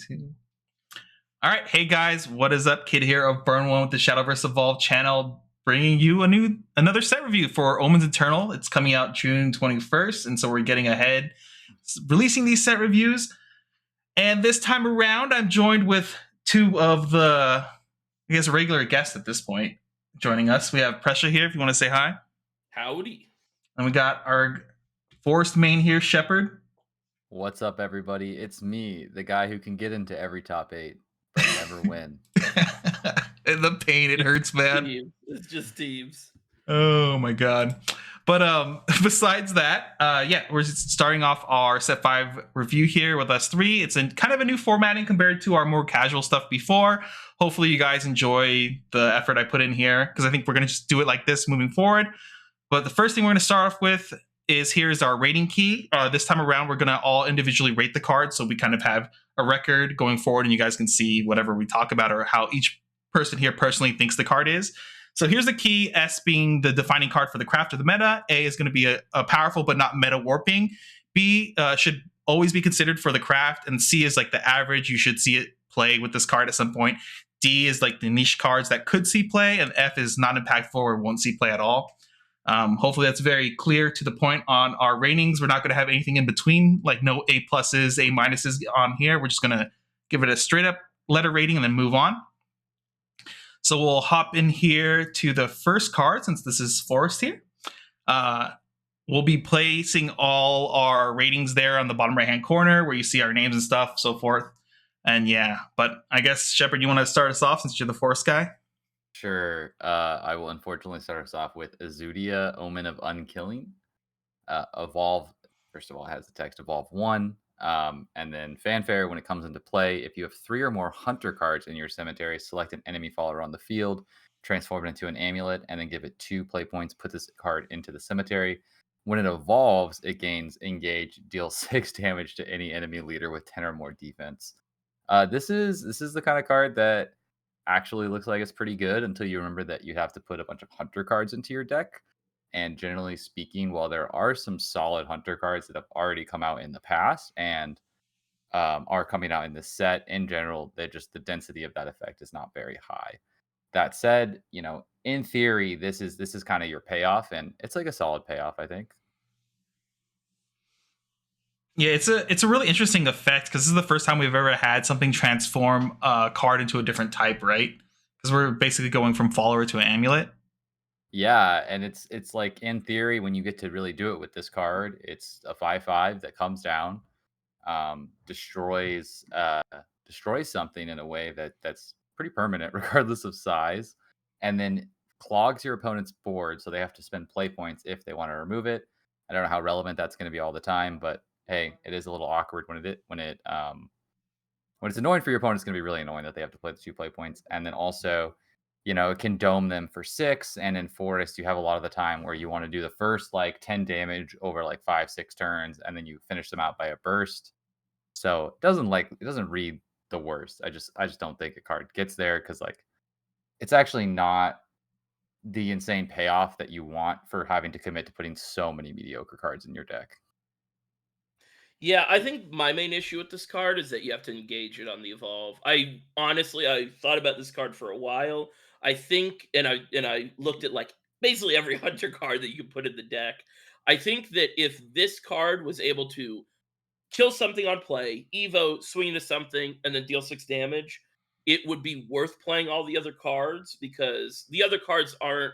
3, 2. All right, hey guys, what is up? Kid here of Burn One with the Shadowverse Evolved channel, bringing you another set review for Omens Eternal. It's coming out June 21st, and so we're getting ahead, releasing these set reviews. And this time around, I'm joined with two of the, regular guests at this point joining us. We have Pressure here, if you want to say hi. Howdy. And we got our Forest main here, Shepard. What's up, everybody? It's me, the guy who can get into every top 8, but never win. And the pain, it hurts, man. It's just teams. Oh my god. But besides that, we're starting off our set 5 review here with us 3. It's in kind of a new formatting compared to our more casual stuff before. Hopefully you guys enjoy the effort I put in here, because I think we're going to just do it like this moving forward. But the first thing we're going to start off with is here's our rating key. This time around, we're going to all individually rate the card, so we kind of have a record going forward, and you guys can see whatever we talk about or how each person here personally thinks the card is. So here's the key, S being the defining card for the craft of the meta. A is going to be a powerful but not meta warping. B should always be considered for the craft, and C is like the average. You should see it play with this card at some point. D is like the niche cards that could see play, and F is not impactful or won't see play at all. Hopefully that's very clear to the point on our ratings. We're not going to have anything in between, like no A pluses, A minuses on here. We're just going to give it a straight up letter rating and then move on. So we'll hop in here to the first card, since this is Forest here. We'll be placing all our ratings there on the bottom right hand corner where you see our names and stuff, so forth. And yeah, but I guess, Shepard, you want to start us off since you're the Forest guy? Sure. I will unfortunately start us off with Audia, Omen of Unkilling. Evolve, first of all, has the text Evolve 1. And then Fanfare, when it comes into play, if you have 3 or more Hunter cards in your cemetery, select an enemy follower on the field, transform it into an amulet, and then give it 2 play points. Put this card into the cemetery. When it evolves, it gains Engage, deals 6 damage to any enemy leader with 10 or more defense. This is the kind of card that actually looks like it's pretty good until you remember that you have to put a bunch of Hunter cards into your deck. And generally speaking, while there are some solid Hunter cards that have already come out in the past and are coming out in this set, in general, the density of that effect is not very high. That said, in theory, this is kind of your payoff, and it's like a solid payoff, I think. Yeah, it's a really interesting effect, because this is the first time we've ever had something transform a card into a different type, right? Because we're basically going from follower to an amulet. Yeah, and it's like, in theory, when you get to really do it with this card, it's a 5/5 that comes down, destroys something in a way that's pretty permanent regardless of size, and then clogs your opponent's board, so they have to spend play points if they want to remove it. I don't know how relevant that's going to be all the time, but hey, it is a little awkward when it's annoying for your opponent. It's going to be really annoying that they have to play the 2 play points. And then also, it can dome them for 6. And in Forest, you have a lot of the time where you want to do the first 10 damage over 5-6 turns, and then you finish them out by a burst. So it doesn't read the worst. I just don't think a card gets there, because it's actually not the insane payoff that you want for having to commit to putting so many mediocre cards in your deck. Yeah, I think my main issue with this card is that you have to engage it on the evolve. I thought about this card for a while. I think, and I looked at basically every Hunter card that you could put in the deck. I think that if this card was able to kill something on play, Evo, swing into something, and then deal 6 damage, it would be worth playing all the other cards, because the other cards aren't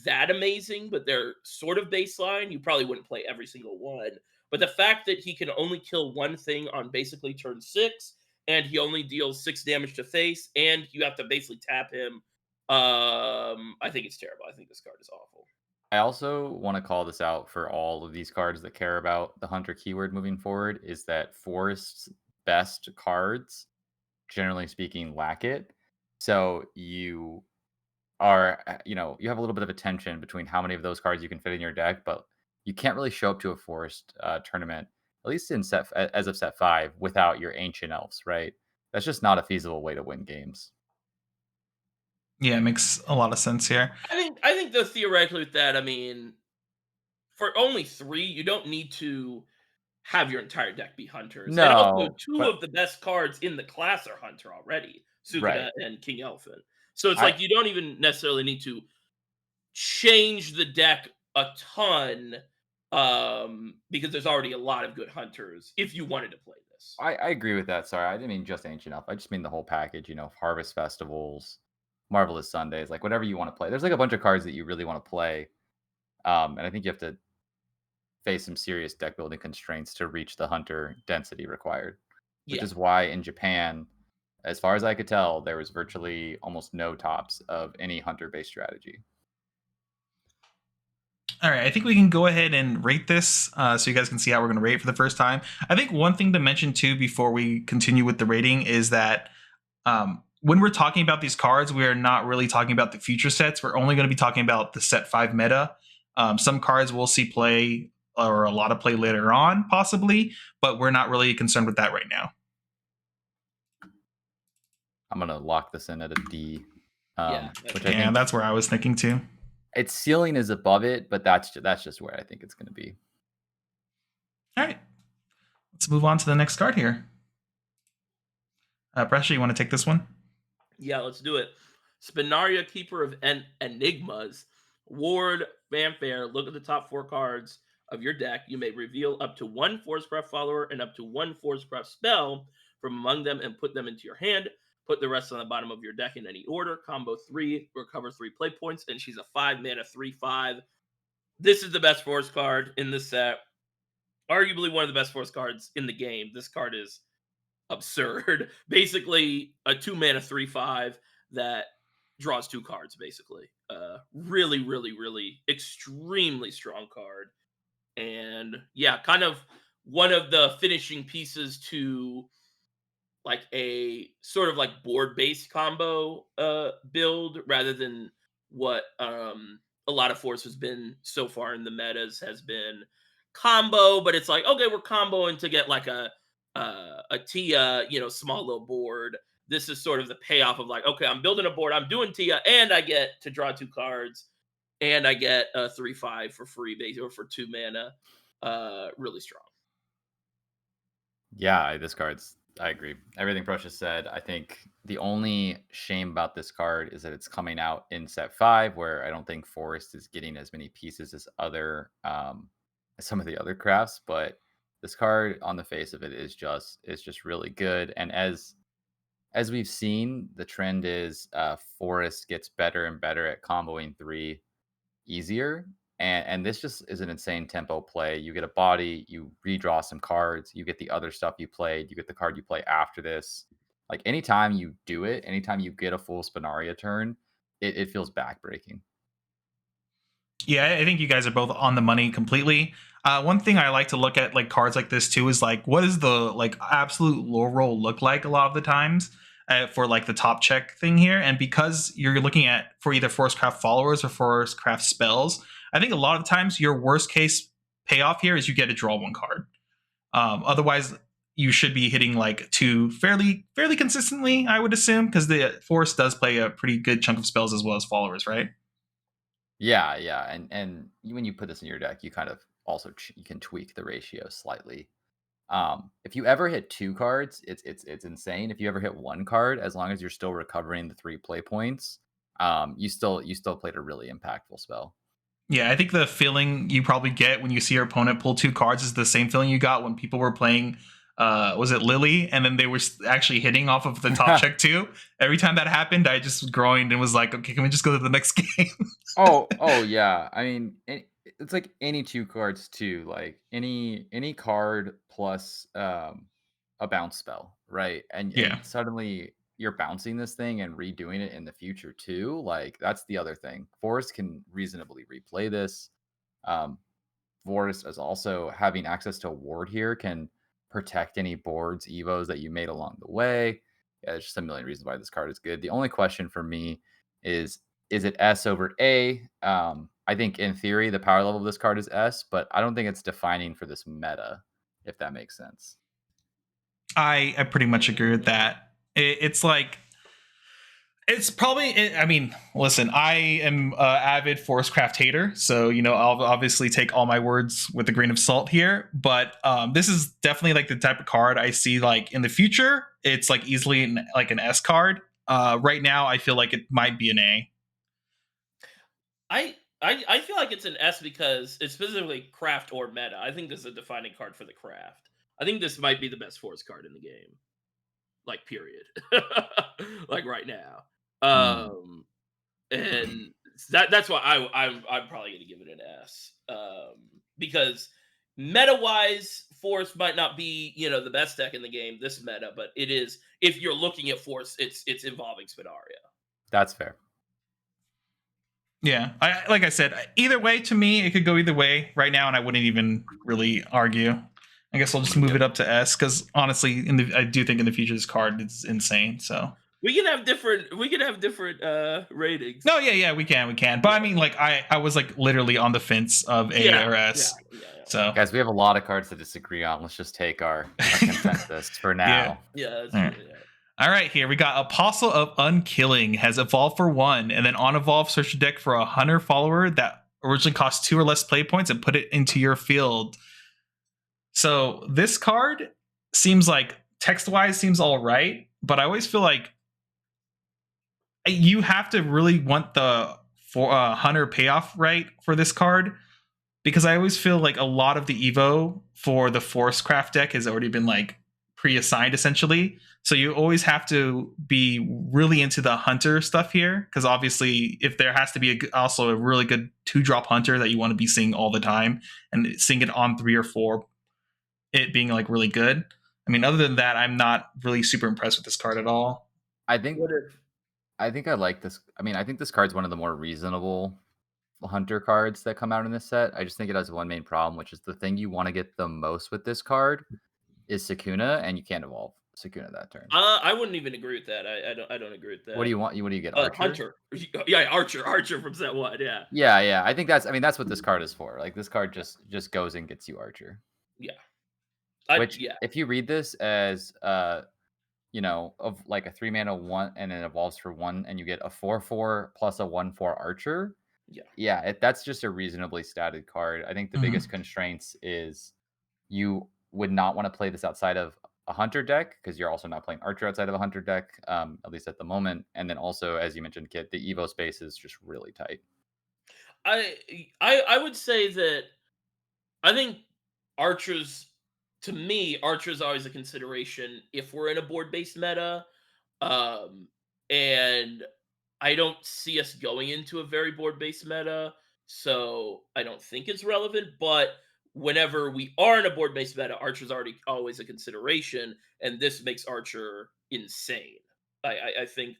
that amazing, but they're sort of baseline. You probably wouldn't play every single one. But the fact that he can only kill one thing on basically turn 6, and he only deals 6 damage to face, and you have to basically tap him, I think it's terrible. I think this card is awful. I also want to call this out for all of these cards that care about the Hunter keyword moving forward, is that Forest's best cards, generally speaking, lack it. So you are, you have a little bit of a tension between how many of those cards you can fit in your deck, but you can't really show up to a Forest tournament, at least as of set 5, without your Ancient Elves, right? That's just not a feasible way to win games. Yeah, it makes a lot of sense here. I think though, theoretically with that, for only 3, you don't need to have your entire deck be hunters. And also, No, two but of the best cards in the class are hunter already, right. Sugata and King Elephant. So it's I like you don't even necessarily need to change the deck a ton, because there's already a lot of good hunters if you wanted to play this. I agree with that. Sorry, I didn't mean just Ancient Elf. I just mean the whole package. Harvest Festivals, Marvelous Sundays, like whatever you want to play. There's like a bunch of cards that you really want to play, and I think you have to face some serious deck building constraints to reach the hunter density required. Which Yeah. is why in Japan, as far as I could tell, there was virtually almost no tops of any hunter-based strategy. All right, I think we can go ahead and rate this so you guys can see how we're going to rate it for the first time. I think one thing to mention too before we continue with the rating is that when we're talking about these cards, we are not really talking about the future sets. We're only going to be talking about the set 5 meta. Some cards we'll see play or a lot of play later on, possibly, but we're not really concerned with that right now. I'm gonna lock this in at a D, Yeah. which I Yeah, think that's where I was thinking too. its ceiling is above it, but that's just where I think it's gonna be. All right, let's move on to the next card here. Pressure, you want to take this one? Yeah, let's do it. Spinaria, Keeper of Enigmas. Ward, Fanfare, look at the top 4 cards of your deck. You may reveal up to 1 Forcecraft follower and up to 1 Forcecraft spell from among them and put them into your hand. Put the rest on the bottom of your deck in any order. Combo 3, recover 3 play points, and she's a 5 mana 3/5. This is the best Force card in this set. Arguably one of the best Force cards in the game. This card is absurd. Basically, a 2 mana 3/5 that draws 2 cards, basically. Really, really, really extremely strong card. And yeah, kind of one of the finishing pieces to like a sort of like board-based combo build rather than what a lot of Force has been so far in the metas has been combo, but it's like, okay, we're comboing to get like a Tia, small little board. This is sort of the payoff of like, okay, I'm building a board, I'm doing Tia, and I get to draw 2 cards, and I get a 3/5 for free base or for 2 mana. Really strong. Yeah, this card's I agree. Everything Precious said. I think the only shame about this card is that it's coming out in set 5, where I don't think Forest is getting as many pieces as as some of the other crafts. But this card, on the face of it, is just really good. And as we've seen, the trend is Forest gets better and better at comboing 3 easier. And this just is an insane tempo play. You get a body, you redraw some cards, you get the other stuff you played, you get the card you play after this. Like anytime you do it, anytime you get a full Spinaria turn, it feels backbreaking. Yeah, I think you guys are both on the money completely. One thing I like to look at like cards like this too is like what does the like absolute lore roll look like a lot of the times for like the top check thing here, and because you're looking at for either Forcecraft followers or Forcecraft spells, I think a lot of times your worst case payoff here is you get to draw 1 card. Otherwise, you should be hitting like 2 fairly consistently, I would assume, because the Force does play a pretty good chunk of spells as well as followers, right? Yeah, yeah, and when you put this in your deck, you kind of also you can tweak the ratio slightly. If you ever hit 2 cards, it's insane. If you ever hit 1 card, as long as you're still recovering the 3 play points, you still played a really impactful spell. Yeah, I think the feeling you probably get when you see your opponent pull 2 cards is the same feeling you got when people were playing, was it Lily? And then they were actually hitting off of the top check too. Every time that happened, I just groined and was like, okay, can we just go to the next game? Oh yeah. I mean, it's like any 2 cards too. Like any card plus a bounce spell, right? And Yeah. suddenly you're bouncing this thing and redoing it in the future too. Like that's the other thing. Forest can reasonably replay this. Um, Forest is also having access to a ward here can protect any boards, evos that you made along the way. Yeah, there's just a million reasons why this card is good. The only question for me is it S over A? I think in theory the power level of this card is S, but I don't think it's defining for this meta, if that makes sense. I pretty much agree with that. It's like It's probably. I mean, listen. I am an avid Forestcraft hater, so I'll obviously take all my words with a grain of salt here. But this is definitely like the type of card I see like in the future. It's like easily like an S card. Right now, I feel like it might be an A. I feel like it's an S because it's specifically craft or meta. I think this is a defining card for the craft. I think this might be the best force card in the game. Like period. Like right now. And that's why I'm probably gonna give it an S. Because meta wise, Force might not be the best deck in the game this meta, but it is if you're looking at Force, it's involving Spinaria. That's fair. Yeah, like I said, either way to me, it could go either way right now, and I wouldn't even really argue. I guess I'll just move it up to S because honestly, I do think in the future this card is insane. So we can have different ratings. No, yeah, we can. But I mean, like I was like literally on the fence of A or S. Yeah. So guys, we have a lot of cards to disagree on. Let's just take our consensus for now. Yeah. That's All right. All right, here we got Apostle of Unkilling has evolved for 1, and then on evolve, search your deck for a hunter follower that originally cost 2 or less play points and put it into your field. So this card seems like text-wise seems all right, but I always feel like you have to really want the hunter payoff right for this card, because I always feel like a lot of the Evo for the Forestcraft deck has already been like pre-assigned essentially. So you always have to be really into the hunter stuff here, because obviously if there has to be also a really good 2-drop hunter that you want to be seeing all the time and seeing it on 3 or 4, it being like really good. I mean, other than that, I'm not really super impressed with this card at all. I think I like this. I mean, I think this card's one of the more reasonable hunter cards that come out in this set. I just think it has one main problem, which is the thing you want to get the most with this card is Sakuna, and you can't evolve Sakuna that turn. I wouldn't even agree with that. I don't agree with that. What do you want? What do you get? Archer? Hunter. Yeah, Archer from set 1. Yeah. Yeah. I think that's what this card is for. Like this card just goes and gets you Archer. Yeah. If you read this as of like a 3-mana 1 and it evolves for 1 and you get a 4/4 plus a 1/4 Archer. Yeah, that's just a reasonably statted card. I think the biggest constraints is you would not want to play this outside of a hunter deck, because you're also not playing Archer outside of a hunter deck, at least at the moment. And then also, as you mentioned, Kit, the Evo space is just really tight. I would say that I think Archer's always a consideration if we're in a board-based meta. And I don't see us going into a very board-based meta, so I don't think it's relevant. But whenever we are in a board-based meta, Archer's always a consideration, and this makes Archer insane. I think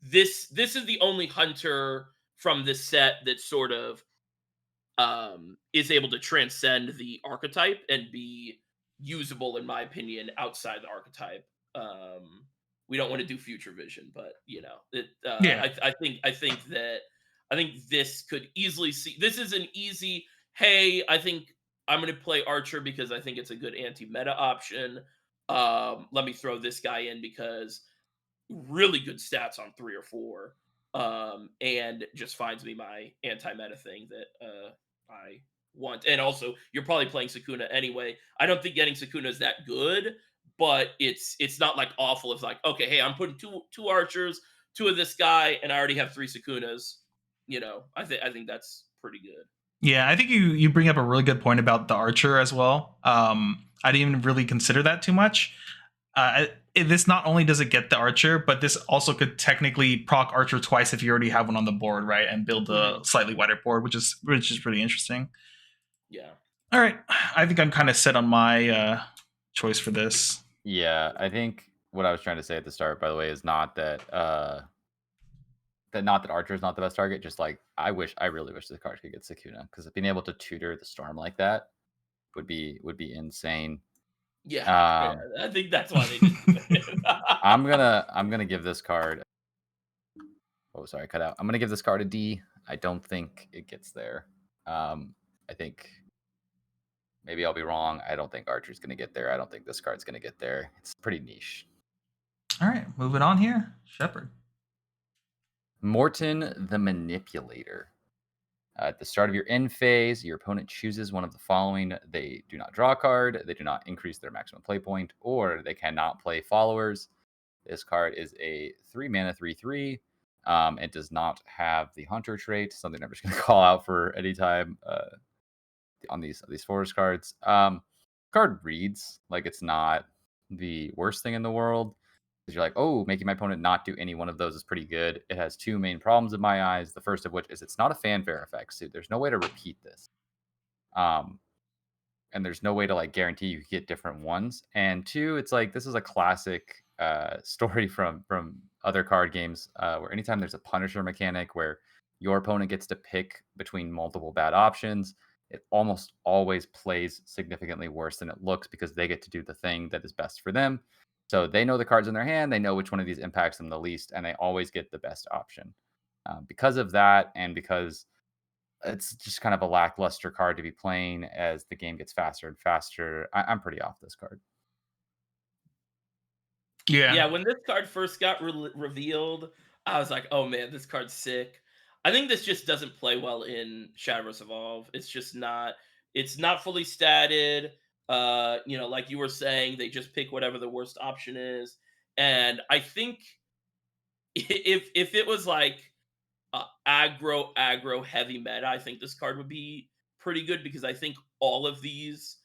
this is the only hunter from this set that sort of is able to transcend the archetype and be usable, in my opinion, outside the archetype. We don't want to do future vision, but I think this could easily see. This is an easy. Hey, I think I'm going to play Archer because I think it's a good anti-meta option. Let me throw this guy in because really good stats on 3 or 4, and just finds me my anti-meta thing that I want. And also, you're probably playing Sakuna anyway. I don't think getting Sakuna is that good, but it's not like awful. It's like, okay, hey, I'm putting two Archers, 2 of this guy, and I already have 3 Sakunas. I think that's pretty good. Yeah, I think you bring up a really good point about the Archer as well. I didn't even really consider that too much. This not only does it get the Archer, but this also could technically proc Archer twice if you already have one on the board, right? And build a slightly wider board, which is pretty interesting. Yeah. All right, I think I'm kind of set on my choice for this. Yeah, I think what I was trying to say at the start, by the way, is not that Archer is not the best target. Just like I really wish this card could get Sakuna, because being able to tutor the Storm like that would be insane. Yeah, I think that's why they did. I'm gonna give this card. Oh, sorry, cut out. I'm gonna give this card a D. I don't think it gets there. I think maybe I'll be wrong. I don't think Archer's gonna get there. I don't think this card's gonna get there. It's pretty niche. All right, moving on here, Shepard. Morton the Manipulator. At the start of your end phase, your opponent chooses one of the following. They do not draw a card, they do not increase their maximum play point, or they cannot play followers. This card is a 3 mana 3/3. It does not have the Hunter trait, something I'm just going to call out for any time on these forest cards. Card reads like it's not the worst thing in the world. Because you're like, oh, making my opponent not do any one of those is pretty good. It has two main problems in my eyes. The first of which is it's not a fanfare effect, so there's no way to repeat this. And there's no way to like guarantee you get different ones. And two, it's like this is a classic story from other card games where anytime there's a Punisher mechanic where your opponent gets to pick between multiple bad options, it almost always plays significantly worse than it looks because they get to do the thing that is best for them. So they know the cards in their hand, they know which one of these impacts them the least, and they always get the best option. Because of that, and because it's just kind of a lackluster card to be playing as the game gets faster and faster, I'm pretty off this card. Yeah, when this card first got revealed, I was like, "Oh man, this card's sick." I think this just doesn't play well in Shadowverse Evolve. It's just not. It's not fully statted. Like you were saying, they just pick whatever the worst option is, and I think if it was like aggro heavy meta, I think this card would be pretty good because I think all of these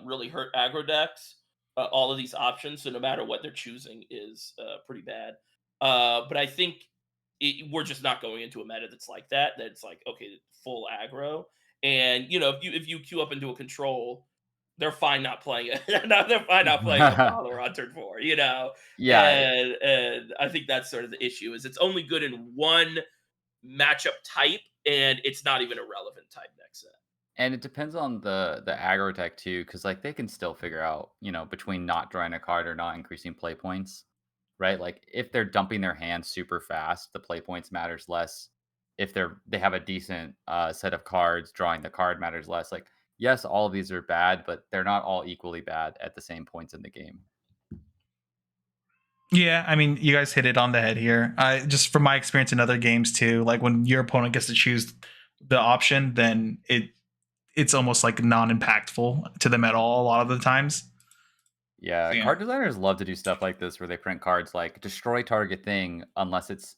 really hurt aggro decks. All of these options, so no matter what they're choosing, is pretty bad. But I think we're just not going into a meta that's like that. That's like okay, full aggro, and if you queue up into a control, they're fine not playing it. No, they're fine not playing a follower on turn 4. Yeah, And I think that's sort of the issue is it's only good in one matchup type, and it's not even a relevant type next set. and it depends on the aggro tech too, because like they can still figure out, between not drawing a card or not increasing play points, right? Like if they're dumping their hand super fast, the play points matters less. If they have a decent set of cards, drawing the card matters less. Like yes, all of these are bad, but they're not all equally bad at the same points in the game. Yeah, I mean, you guys hit it on the head here. Just from my experience in other games too, like when your opponent gets to choose the option, then it's almost like non-impactful to them at all a lot of the times. Yeah, So, yeah. card designers love to do stuff like this where they print cards like destroy target thing unless it's,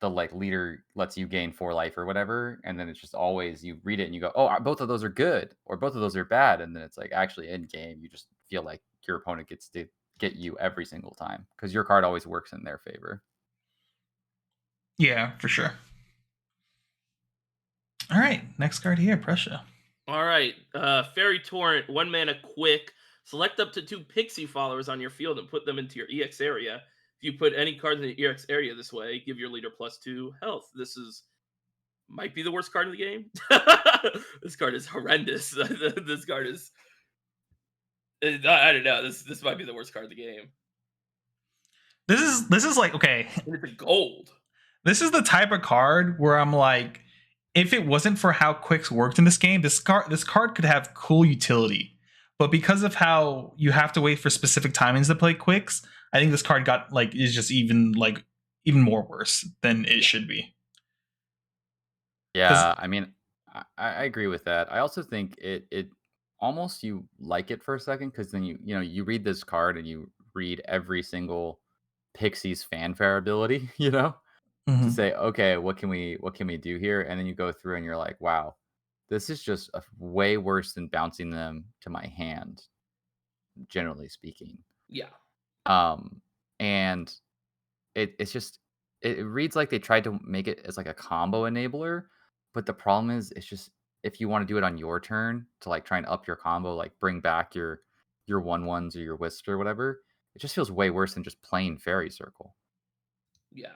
the like leader lets you gain 4 life or whatever. And then it's just always you read it and you go, oh, both of those are good or both of those are bad. And then it's like actually in game, you just feel like your opponent gets to get you every single time because your card always works in their favor. Yeah, for sure. All right, next card here, Prussia. All right, Fairy Torrent, 1 mana quick. Select up to 2 pixie followers on your field and put them into your EX area. If you put any cards in the EX area this way, give your leader +2 health. This might be the worst card in the game. This card is horrendous. This card is I don't know. This might be the worst card in the game. This is like okay. And it's a gold. This is the type of card where I'm like, if it wasn't for how quicks worked in this game, this card could have cool utility. But because of how you have to wait for specific timings to play quicks, I think this card is just even more worse than it should be. Yeah, I mean, I agree with that. I also think it almost you like it for a second because then you read this card and you read every single Pixie's fanfare ability, to say, okay, what can we do here? And then you go through and you're like, wow, this is just way worse than bouncing them to my hand, generally speaking. Yeah. And it's just it reads like they tried to make it as like a combo enabler, but the problem is it's just if you want to do it on your turn to like try and up your combo, like bring back your 1/1s or your wisps or whatever, it just feels way worse than just playing Fairy Circle. Yeah.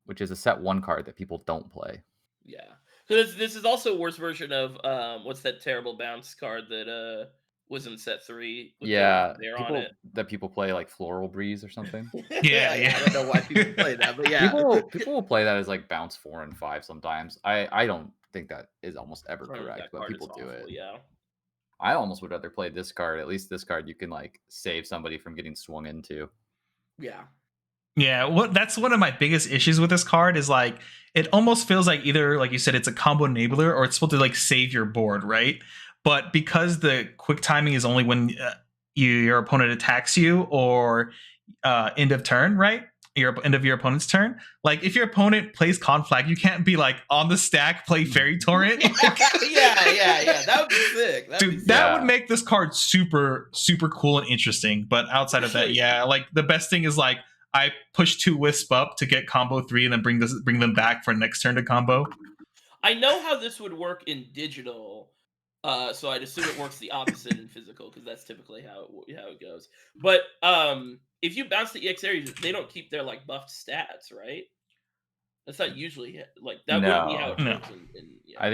Which is a set 1 card that people don't play. Yeah. So this is also a worse version of what's that terrible bounce card that was in set 3 with Yeah, there on it. people play like Floral Breeze or something. Yeah. I don't know why people play that, but yeah. People will play that as like bounce 4 and 5 sometimes. I don't think that is almost ever correct, That but card people is do awful, it. yeah. I almost would rather play this card. At least this card you can like save somebody from getting swung into. Yeah. Yeah, that's one of my biggest issues with this card is like it almost feels like either like you said it's a combo enabler or it's supposed to like save your board, right? But because the quick timing is only when your opponent attacks you or end of turn, right? Your end of your opponent's turn. Like if your opponent plays Conflag, you can't be like on the stack play Fairy Torrent. yeah. That would be sick. That would make this card super super cool and interesting. But outside of that, yeah, like the best thing is like I push 2 Wisp up to get combo 3 and then bring them back for next turn to combo. I know how this would work in digital, so I'd assume it works the opposite in physical because that's typically how it goes. But if you bounce the EX areas, they don't keep their like buffed stats, right? That's not usually like that. Wouldn't be how it works. I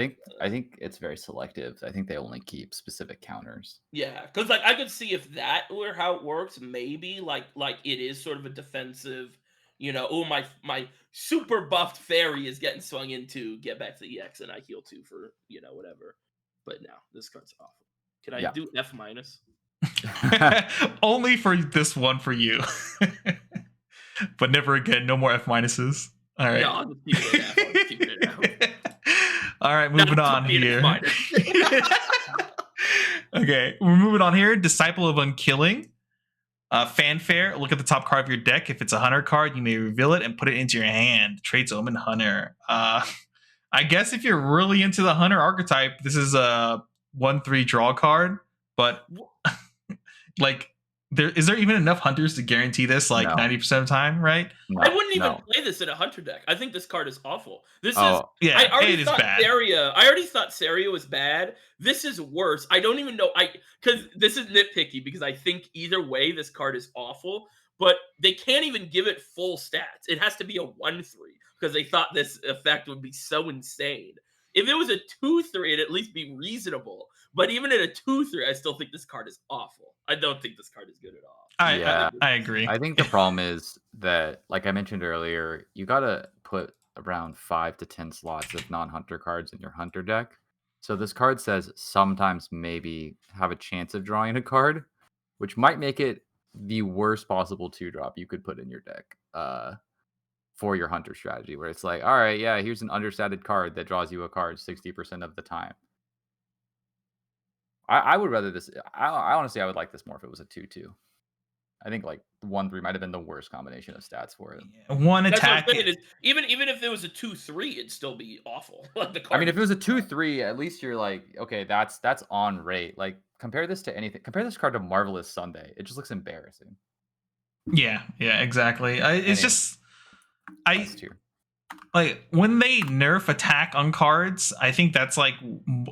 think it's very selective. I think they only keep specific counters. Yeah, because like I could see if that were how it works, maybe like it is sort of a defensive. Oh my super buffed fairy is getting swung into. Get back to the EX and I heal 2 for whatever. But no, this card's awful. Can I do F minus? Only for this one for you. But never again. No more F minuses. All right. No, I'll just keep it at F. I'll keep it at F. All right, moving on here. Okay, we're moving on here. Disciple of Unkilling. Fanfare. Look at the top card of your deck. If it's a hunter card, you may reveal it and put it into your hand. Traits Omen Hunter. I guess if you're really into the hunter archetype, this is a 1/3 draw card. But like, is there even enough hunters to guarantee this? Like 90% of the time, right? No, I wouldn't even play this in a hunter deck. I think this card is awful. This is yeah. I already thought bad. I already thought Saria was bad. This is worse. I don't even know. Because this is nitpicky because I think either way this card is awful. But they can't even give it full stats. It has to be a 1/3 because they thought this effect would be so insane. If it was a 2/3, it'd at least be reasonable. But even at a 2/3, I still think this card is awful. I don't think this card is good at all. I agree. I think the problem is that, like I mentioned earlier, you gotta put around 5 to 10 slots of non-hunter cards in your hunter deck. So this card says sometimes maybe have a chance of drawing a card, which might make it the worst possible 2-drop you could put in your deck for your hunter strategy, where it's like, all right, yeah, here's an understated card that draws you a card 60% of the time. I would rather this. I honestly, I would like this more if it was a 2/2. I think like 1/3 might have been the worst combination of stats for it. Yeah, one attack. Even if it was a 2/3, it'd still be awful. Like the card. I mean, if it was a 2/3, at least you're like, okay, that's on rate. Like compare this to anything. Compare this card to Marvelous Sunday. It just looks embarrassing. Yeah, exactly. Like when they nerf attack on cards, I think that's like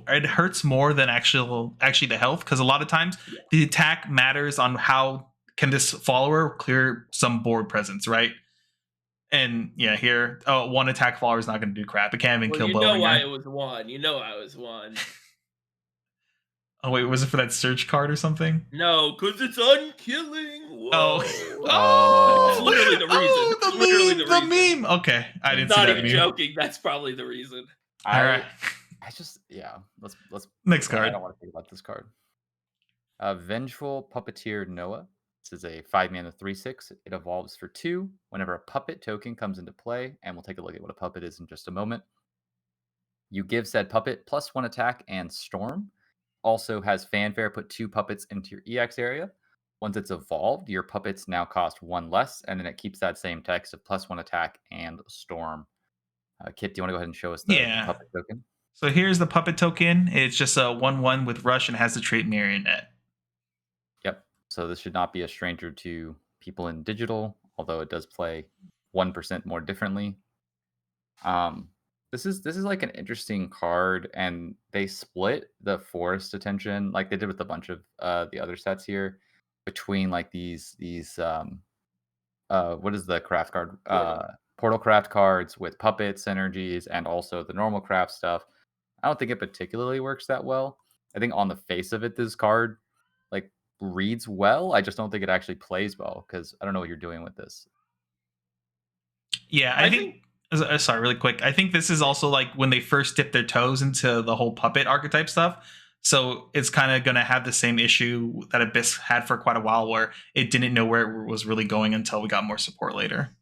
it hurts more than actually the health, because a lot of times the attack matters on how can this follower clear some board presence, right? And yeah, here, one attack follower is not going to do crap. It can't even kill. You know why it was one. You know I was one. Oh wait, was it for that search card or something? No, because it's unkilling. Whoa. Oh, that's literally the reason. The meme. Okay, I didn't see that. Not even joking. That's probably the reason. All right. Let's next card. I don't want to think about this card. Vengeful Puppeteer Noah. This is a 5-mana 3/6. It evolves for 2 whenever a puppet token comes into play, and we'll take a look at what a puppet is in just a moment. You give said puppet +1 attack and storm. Also has Fanfare, put 2 puppets into your EX area. Once it's evolved, your puppets now cost 1 less, and then it keeps that same text of +1 attack and storm. Kit, do you want to go ahead and show us the puppet token? So here's the puppet token. It's just a 1/1 with rush and has the trait Marionette. Yep. So this should not be a stranger to people in digital, although it does play 1% more differently. This is like an interesting card, and they split the forest attention like they did with a bunch of the other sets here between like these what is the craft card? Portal craft cards with puppet synergies and also the normal craft stuff. I don't think it particularly works that well. I think on the face of it, this card like reads well. I just don't think it actually plays well because I don't know what you're doing with this. Yeah, I think sorry, really quick. I think this is also like when they first dipped their toes into the whole puppet archetype stuff. So it's kind of going to have the same issue that Abyss had for quite a while, where it didn't know where it was really going until we got more support later.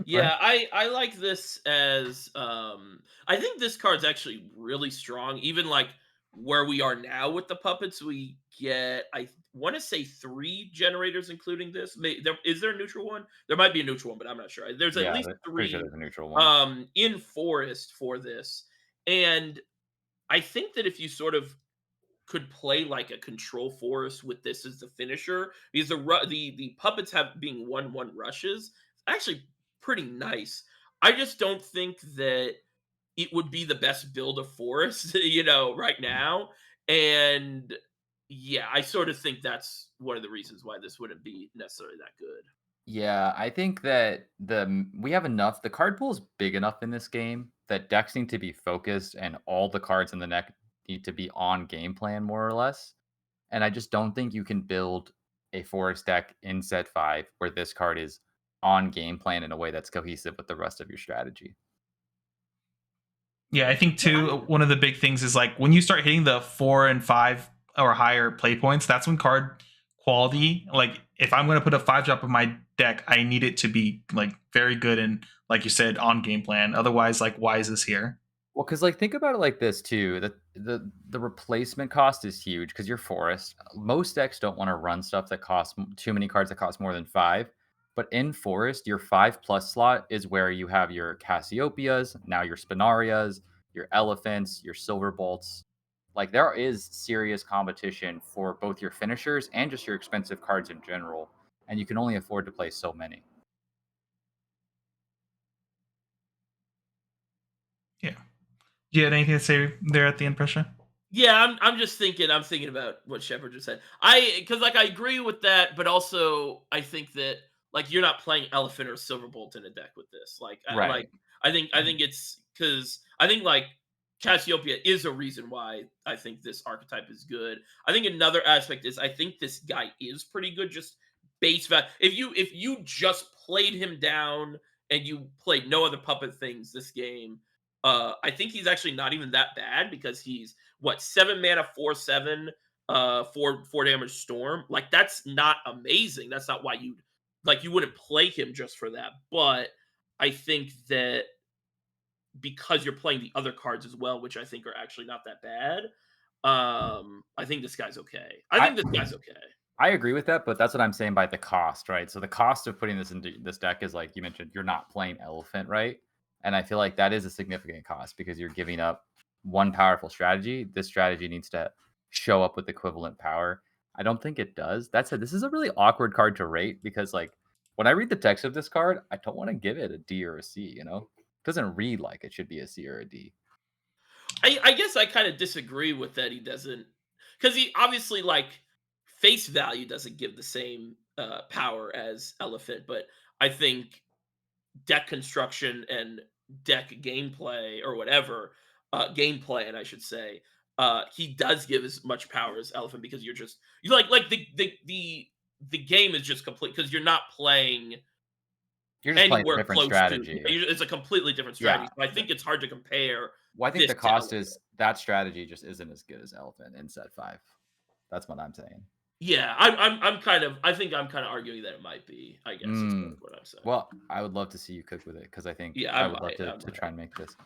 Yeah, I like this as I think this card's actually really strong. Even like where we are now with the puppets, we get I want to say 3 generators, including this. Is there a neutral one? There might be a neutral one, but I'm not sure. There's at Yeah, least pretty sure three there's a neutral one. in forest for this, and I think that if you sort of could play like a control forest with this as the finisher, because the puppets have being 1/1 rushes, actually pretty nice. I just don't think that it would be the best build of forest, right now. And yeah, I sort of think that's one of the reasons why this wouldn't be necessarily that good. Yeah, I think that we have enough. The card pool is big enough in this game that decks need to be focused, and all the cards in the deck need to be on game plan more or less. And I just don't think you can build a forest deck in set 5 where this card is on game plan in a way that's cohesive with the rest of your strategy. Yeah, I think too, one of the big things is like when you start hitting the 4 and 5 or higher play points, that's when card quality, like if I'm going to put a 5-drop in my deck, I need it to be like very good and, like you said, on game plan. Otherwise, like, why is this here? Well, because like think about it like this too. The replacement cost is huge because you're forest. Most decks don't want to run stuff that costs too many cards that cost more than 5. But in forest, your 5+ slot is where you have your Cassiopeias, now your Spinarias, your elephants, your silver bolts. Like there is serious competition for both your finishers and just your expensive cards in general, and you can only afford to play so many. Yeah. Do you have anything to say there at the end, Pressure? Yeah, I'm thinking about what Shepard just said. Because like I agree with that, but also I think that like you're not playing Elephant or Silverbolt in a deck with this. Right. I think it's because I think like Cassiopeia is a reason why I think this archetype is good. I think another aspect is I think this guy is pretty good, just base value. If you just played him down and you played no other puppet things this game, I think he's actually not even that bad because he's what 7 mana, 4/7, 4 damage storm. Like that's not amazing. That's not why you wouldn't play him just for that. But I think that because you're playing the other cards as well, which I think are actually not that bad. I think this guy's okay. I think this guy's okay. I agree with that, but that's what I'm saying by the cost, right? So the cost of putting this into this deck is like you mentioned, you're not playing Elephant, right? And I feel like that is a significant cost because you're giving up one powerful strategy. This strategy needs to show up with equivalent power. I don't think it does. That said, this is a really awkward card to rate because like when I read the text of this card, I don't want to give it a D or a C, It doesn't read like it should be a C or a D. I guess I kind of disagree with that. He doesn't, because he obviously like face value doesn't give the same power as Elephant, but I think deck construction and deck gameplay or whatever gameplay, and I should say, he does give as much power as Elephant because you like the game is just complete because you're not playing You're just playing a anywhere different close strategy. it's a completely different strategy. So I think it's hard to compare. Well, I think this the to cost Elephant. is that strategy just isn't as good as Elephant in set 5. That's what I'm saying. Yeah, I think I'm kind of arguing that it might be. I guess is what I'm saying. Well, I would love to see you cook with it because I think Yeah, I would love to try and make this.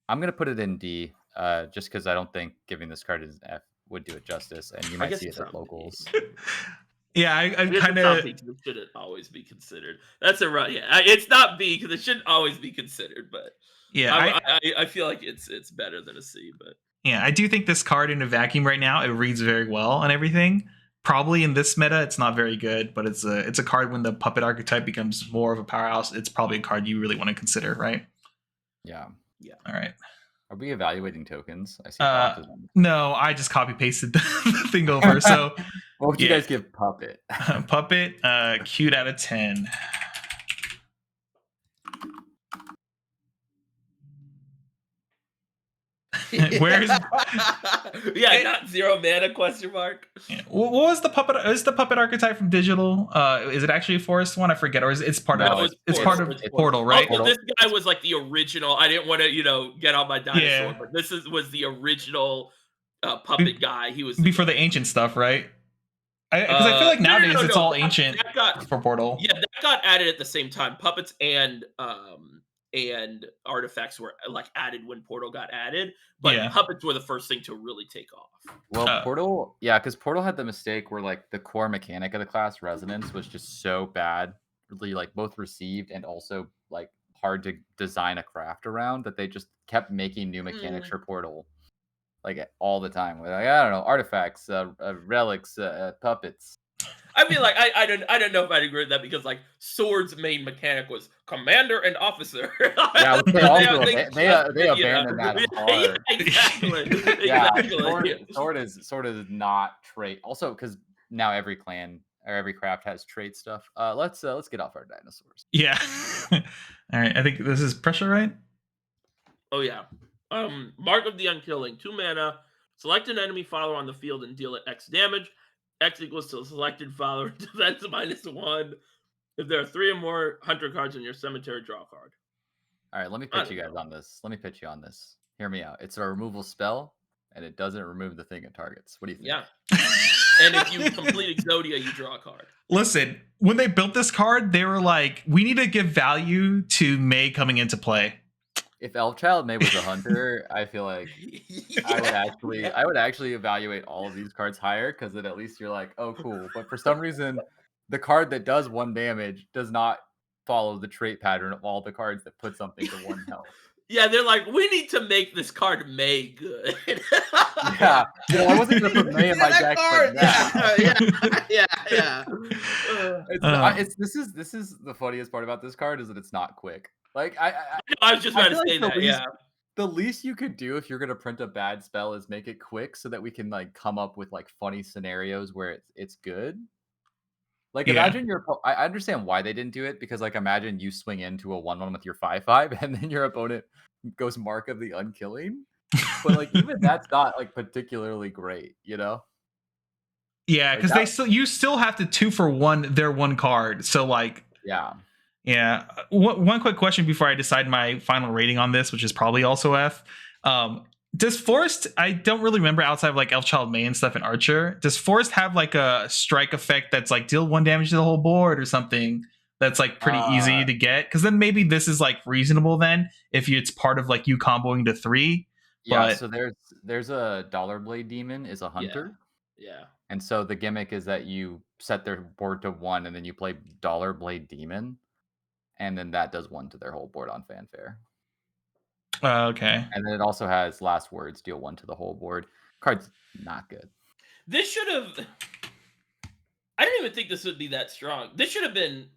I'm gonna put it in D, just because I don't think giving this card an F would do it justice, and you I might guess see it's it at not locals. Yeah, I It's kind not of. B because it shouldn't always be considered. That's a right. Yeah, it's not B because it shouldn't always be considered. But Yeah, I feel like it's better than a C. But yeah, I do think this card in a vacuum right now, it reads very well and everything. Probably in this meta, it's not very good, but it's a card when the puppet archetype becomes more of a powerhouse. It's probably a card you really want to consider, right? Yeah. All right. Are we evaluating tokens? I see. No, I just copy pasted the thing over. So what would you guys give Puppet? Puppet, cute out of 10. Where's not 0 mana question mark. What was the puppet? Is the puppet archetype from Digital? Is it actually a forest one? I forget, or is it's part of it's part of Portal, right? Also, this guy was like the original. I didn't want to get on my dinosaur, but was the original puppet guy. He was before the ancient stuff, right? Because I feel like No, no, nowadays no, it's no, all that- ancient that got for Portal. Yeah, that got added at the same time. Puppets and artifacts were like added when Portal got added, but Yeah. puppets were the first thing to really take off. Well, Uh, Portal, yeah, because Portal had the mistake where like the core mechanic of the class Resonance was just so bad, really like both received and also like hard to design a craft around that they just kept making new mechanics for Portal, like all the time. With like I don't know, artifacts, relics, puppets. I mean, like I don't know if I'd agree with that because like Sword's main mechanic was commander and officer. Yeah, they also they you know, abandoned that yeah, hard. exactly. Yeah, Exactly. sword is not trait. Also, because now every clan or every craft has trait stuff. Let's get off our dinosaurs. Yeah. All right. I think this is pressure, right? Oh yeah. Mark of the Unkilling, 2 mana. Select an enemy follower on the field and deal it X damage. X equals to the selected follower defense -1. If there are 3 or more hunter cards in your cemetery, draw a card. All right, let me I pitch you don't guys know. on this. Let me pitch you on this. Hear me out. It's a removal spell, and it doesn't remove the thing it targets. What do you think? Yeah. And if you complete Exodia, you draw a card. Listen, when they built this card, they were like, we need to give value to May coming into play. If Elfchild May was a hunter, I feel like I would actually evaluate all of these cards higher because then at least you're like, oh, cool. But for some reason, the card that does 1 damage does not follow the trait pattern of all the cards that put something to 1 health. Yeah, they're like, we need to make this card May good. Yeah, you know, I wasn't gonna put May in my deck, but yeah. This is the funniest part about this card is that it's not quick. Like I was just about to feel say like that. Yeah. the least you could do if you're gonna print a bad spell is make it quick so that we can like come up with like funny scenarios where it's good. Like Yeah. imagine I understand why they didn't do it because like imagine you swing into a 1/1 with your 5/5 and then your opponent goes Mark of the Unkilling. But like even that's not like particularly great, you know? Yeah, because you still have to 2-for-1 their 1 card. So like, Yeah. yeah. One quick question before I decide my final rating on this, which is probably also F. Does Forest, I don't really remember outside of like Elfchild May and stuff in Archer, does Forest have like a strike effect that's like deal 1 damage to the whole board or something that's like pretty easy to get? Because then maybe this is like reasonable then if it's part of like you comboing to 3. Yeah, But so there's a Dollar Blade Demon is a hunter. Yeah. And so the gimmick is that you set their board to 1 and then you play Dollar Blade Demon. And then that does 1 to their whole board on Fanfare. okay. And then it also has Last Words, deal 1 to the whole board. Card's not good. This should have. I didn't even think this would be that strong. This should have been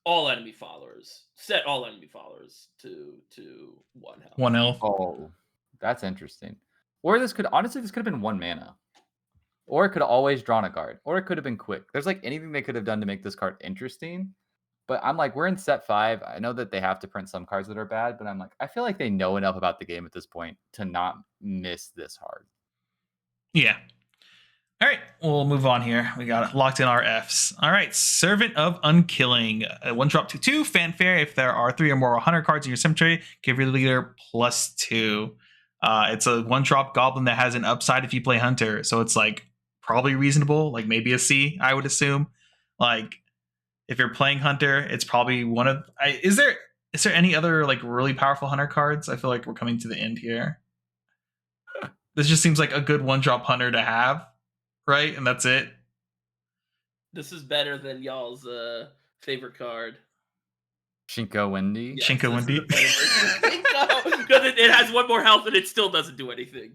all enemy followers. Set all enemy followers to 1 health. 1 health. Oh, that's interesting. Or this could have been 1 mana. Or it could have always drawn a card. Or it could have been quick. There's like anything they could have done to make this card interesting. But I'm like, we're in set 5. I know that they have to print some cards that are bad, but I'm like, I feel like they know enough about the game at this point to not miss this hard. Yeah. All right, we'll move on here. We got locked in our Fs. All right, Servant of Unkilling. 1-drop 2/2, Fanfare. If there are 3 or more hunter cards in your cemetery, give your leader +2. It's a 1-drop goblin that has an upside if you play hunter. So it's like probably reasonable, like maybe a C, I would assume. Like if you're playing hunter, it's probably one of. Is there any other like really powerful hunter cards? I feel like we're coming to the end here. This just seems like a good 1-drop hunter to have, right? And that's it. This is better than y'all's favorite card. Shinko Wendy. Yes, Shinko Wendy. Because it has 1 more health and it still doesn't do anything.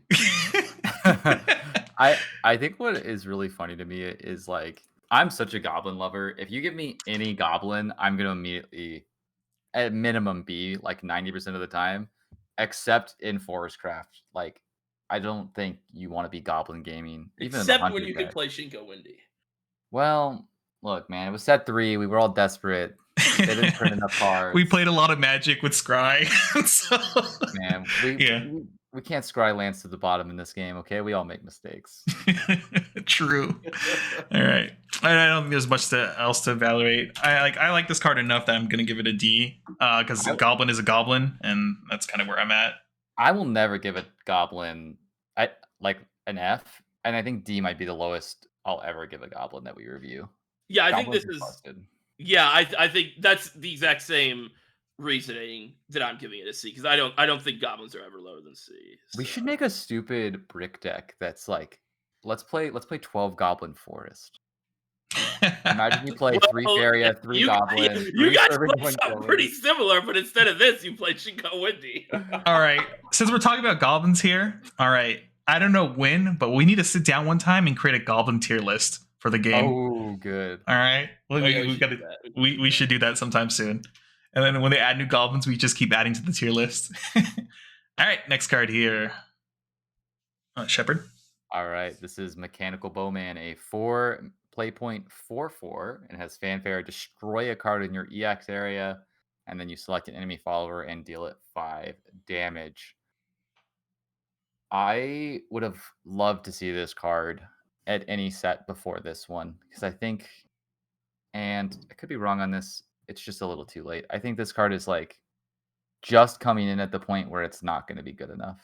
I think what is really funny to me is like I'm such a goblin lover. If you give me any goblin, I'm gonna immediately at minimum be like 90% of the time, except in Forestcraft. Like I don't think you want to be goblin gaming. Even Except in the when you deck. can play Shinko Wendy. Well, look, man, it was set 3. We were all desperate. They didn't print enough cards. We played a lot of Magic with Scry. So, man, we can't scry lands to the bottom in this game, okay? We all make mistakes. True. All right. I don't think there's much else to evaluate. I like this card enough that I'm gonna give it a D. Because Goblin is a goblin, and that's kind of where I'm at. I will never give a goblin like an F, and I think D might be the lowest I'll ever give a goblin that we review. Yeah, I think Goblins this are is. busted. Yeah, I think that's the exact same reasoning that I'm giving it a C because I don't think goblins are ever lower than C. We So. should make a stupid brick deck that's like, let's play 12 Goblin Forest. Imagine you play 3 Well, Faria, 3 Goblin, you 3 guys Serving, played 1 something Killing. pretty similar, but instead of this, you played Shinko Windy. All right. Since we're talking about goblins here, all right. I don't know when, but we need to sit down one time and create a goblin tier list for the game. Oh, good. All right. Well, Yeah, we should do that sometime soon. And then when they add new goblins, we just keep adding to the tier list. All right. Next card here. Shepard. All right. This is Mechanical Bowman, a 4 play point 4/4, and has Fanfare. Destroy a card in your EX area, and then you select an enemy follower and deal it 5 damage. I would have loved to see this card at any set before this one because I think, and I could be wrong on this, it's just a little too late. I think this card is like just coming in at the point where it's not going to be good enough.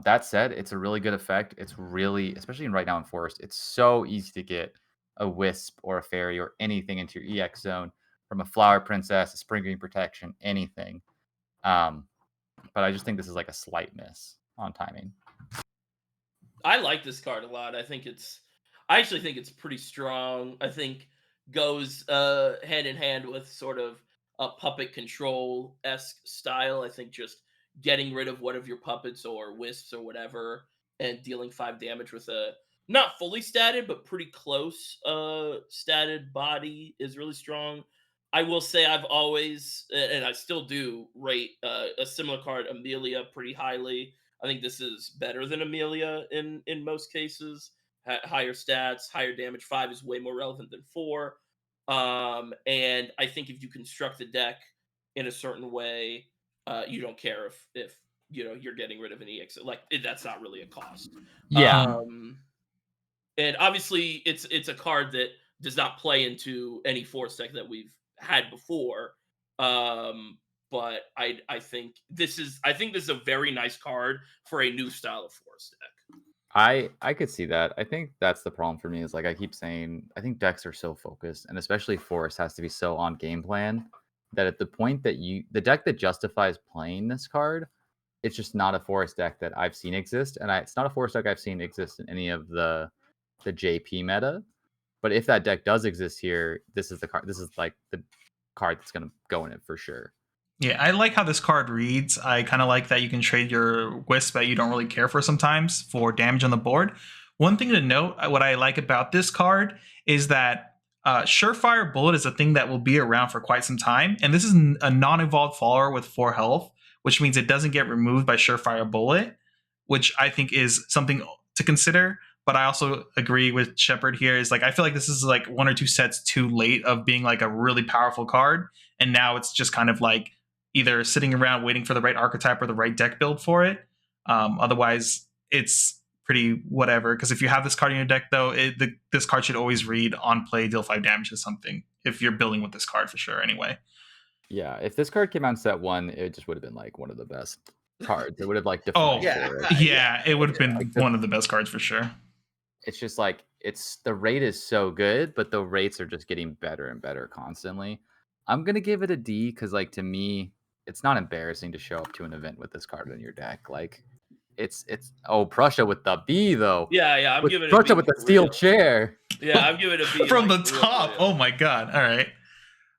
That said, it's a really good effect. It's really, especially right now in Forest, it's so easy to get a Wisp or a Fairy or anything into your EX zone from a Flower Princess, a Spring Green Protection, anything. But I just think this is like a slight miss on timing. I like this card a lot. I actually think it's pretty strong. I think goes hand in hand with sort of a puppet control esque style. I think just getting rid of one of your puppets or wisps or whatever and dealing 5 damage with a not fully statted but pretty close statted body is really strong. I will say I've always and I still do rate a similar card Amelia pretty highly. I think this is better than Amelia in most cases. Higher stats, higher damage. 5 is way more relevant than 4. And I think if you construct the deck in a certain way, you don't care if you're getting rid of an EX. Like that's not really a cost. Yeah. And obviously it's a card that does not play into any Force deck that we've had before. But I think this is a very nice card for a new style of Force deck. I could see that. I think that's the problem for me is like I keep saying I think decks are so focused and especially Forest has to be so on game plan that at the point that the deck that justifies playing this card, it's just not a Forest deck that I've seen exist, and it's not a Forest deck I've seen exist in any of the JP meta. But if that deck does exist here, this is the card. This is like the card that's going to go in it for sure. Yeah, I like how this card reads. I kind of like that you can trade your Wisp that you don't really care for sometimes for damage on the board. One thing to note, what I like about this card is that Surefire Bullet is a thing that will be around for quite some time. And this is a non-evolved follower with 4 health, which means it doesn't get removed by Surefire Bullet, which I think is something to consider. But I also agree with Shepard here is like I feel like this is like 1 or 2 sets too late of being like a really powerful card. And now it's just kind of like either sitting around waiting for the right archetype or the right deck build for it. Otherwise, it's pretty whatever. Because if you have this card in your deck, though, this card should always read on play, deal 5 damage to something. If you're building with this card for sure, anyway. Yeah, if this card came out in set 1, it just would have been like one of the best cards. It would have like defined yeah, it would have been like one of the best cards for sure. It's just like the rate is so good, but the rates are just getting better and better constantly. I'm gonna give it a D because, like, to me, it's not embarrassing to show up to an event with this card in your deck. Like, it's Prussia with the B though. Yeah, I'm giving it Prussia a B with the steel chair. Yeah, I'm giving it a B from the top. Oh my god! All right.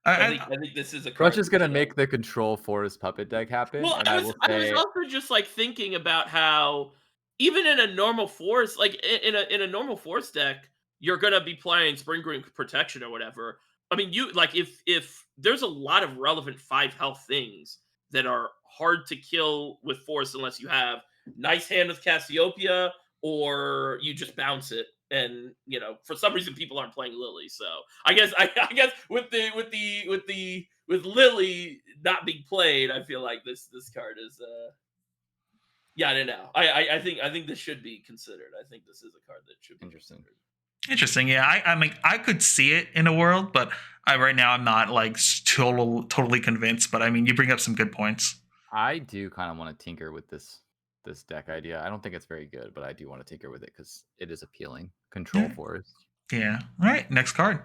I think this is a card. Prussia's gonna make the control Forest puppet deck happen. Well, and I was also just like thinking about how even in a normal Forest, like in a normal Forest deck, you're gonna be playing Spring Green Protection or whatever. I mean, you like if there's a lot of relevant 5 health things that are hard to kill with Forest unless you have nice hand with Cassiopeia or you just bounce it. And for some reason people aren't playing Lily, so I guess with Lily not being played, I feel like this card is I don't know. I think this should be considered. I think this is a card that should be Interesting. Yeah, I mean, I could see it in a world, but right now I'm not like totally convinced. But I mean, you bring up some good points. I do kind of want to tinker with this this deck idea. I don't think it's very good, but I do want to tinker with it because it is appealing. Control Forest. Yeah. All right. Next card.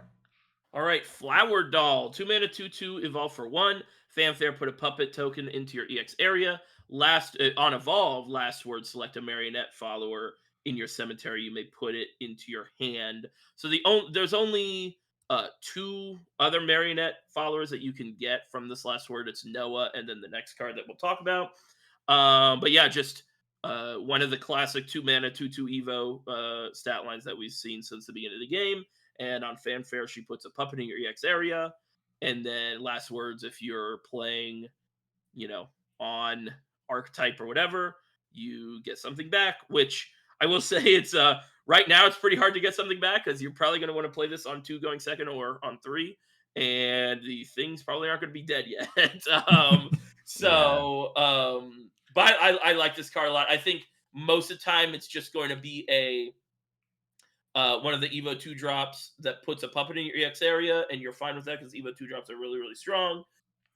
All right, Flower Doll. 2 mana, 2/2, evolve for 1. Fanfare, put a puppet token into your EX area. On evolve, last word, select a marionette follower in your cemetery. You may put it into your hand. So there's only 2 other marionette followers that you can get from this last word. It's Noah, and then the next card that we'll talk about. But yeah, just one of the classic 2 mana, 2/2 Evo stat lines that we've seen since the beginning of the game. And on Fanfare, she puts a puppet in your EX area. And then last words, if you're playing, on archetype or whatever, you get something back, which I will say it's right now it's pretty hard to get something back because you're probably going to want to play this on 2 going second or on 3. And the things probably aren't going to be dead yet. But I like this card a lot. I think most of the time it's just going to be one of the Evo 2 drops that puts a puppet in your EX area, and you're fine with that because Evo 2 drops are really, really strong.